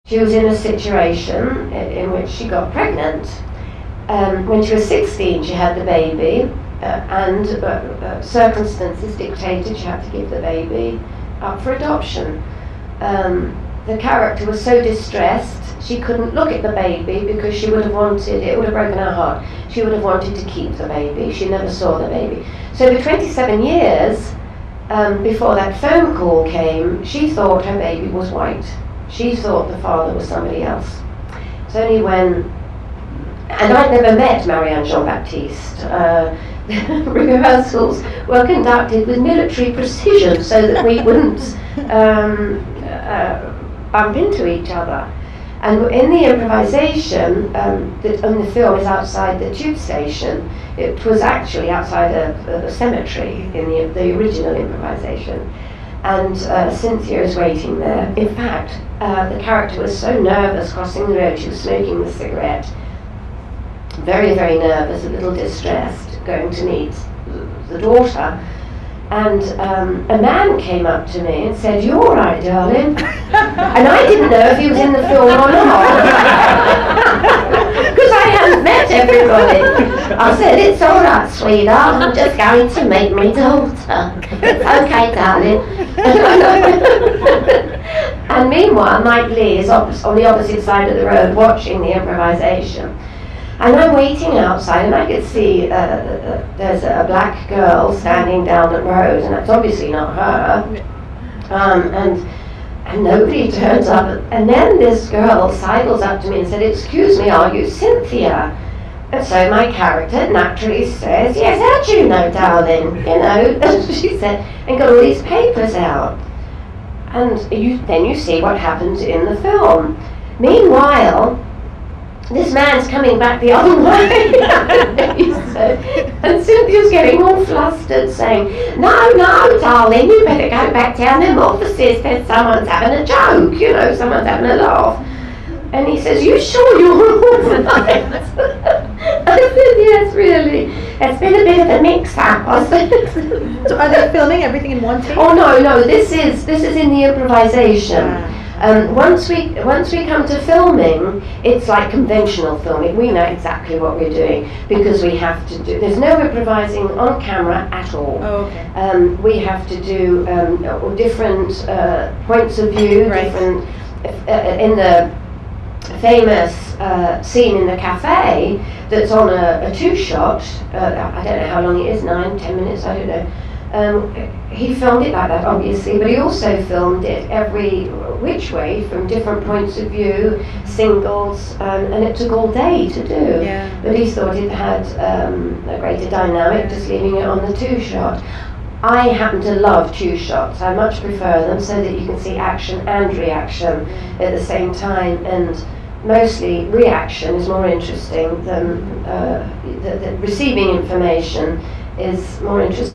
She was in a situation in which she got pregnant. When she was 16, she had the baby, and circumstances dictated she had to give the baby up for adoption. The character was so distressed, she couldn't look at the baby because she would have wanted, it would have broken her heart. She would have wanted to keep the baby. She never saw the baby. So for 27 years, before that phone call came, she thought her baby was white. She thought the father was somebody else. It's only when, and I'd never met Marianne Jean-Baptiste. Rehearsals were conducted with military precision so that we wouldn't bump into each other. And in the improvisation, the film is outside the tube station. It was actually outside a cemetery in the original improvisation. And Cynthia is waiting there. In fact, the character was so nervous crossing the road, she was smoking the cigarette. Very, very nervous, a little distressed, going to meet the daughter. And a man came up to me and said, "You all right, darling?" And I didn't know if he was in the film or not, because I hadn't met everybody. I said, "It's all right, sweetheart, I'm just going to meet my daughter." "Okay, darling." And meanwhile, Mike Leighâ is on the opposite side of the road watching the improvisation. And I'm waiting outside, and I could see there's a black girl standing down the road, and that's obviously not her. And nobody turns up. And then this girl sidles up to me and said, "Excuse me, are you Cynthia?" And so my character naturally says, "Yes, how do you know, darling?" You know, and she said, and got all these papers out. And then you see what happens in the film. Meanwhile, this man's coming back the other way. And Cynthia's getting all flustered, saying, "No, no, darling, you better go back down them offices. There's someone's having a joke, you know, someone's having a laugh." And he says, "You sure you're all right?" I said, "Yes, really. It's been a bit of a mix-up." I said. So are they filming everything in one take? Oh no, this is in the improvisation. Once we come to filming, it's like conventional filming. We know exactly what we're doing because we have to do. There's no improvising on camera at all. Oh, okay. We have to do different points of view. Right. Different in the famous scene in the cafe that's on a two-shot. I don't know how long it is, 9-10 minutes. I don't know. He filmed it like that, obviously, but he also filmed it every which way from different points of view, singles, and it took all day to do. Yeah. But he thought it had a greater dynamic just leaving it on the two-shot. I happen to love two-shots. I much prefer them so that you can see action and reaction at the same time, and mostly reaction is more interesting than the receiving information is more interesting.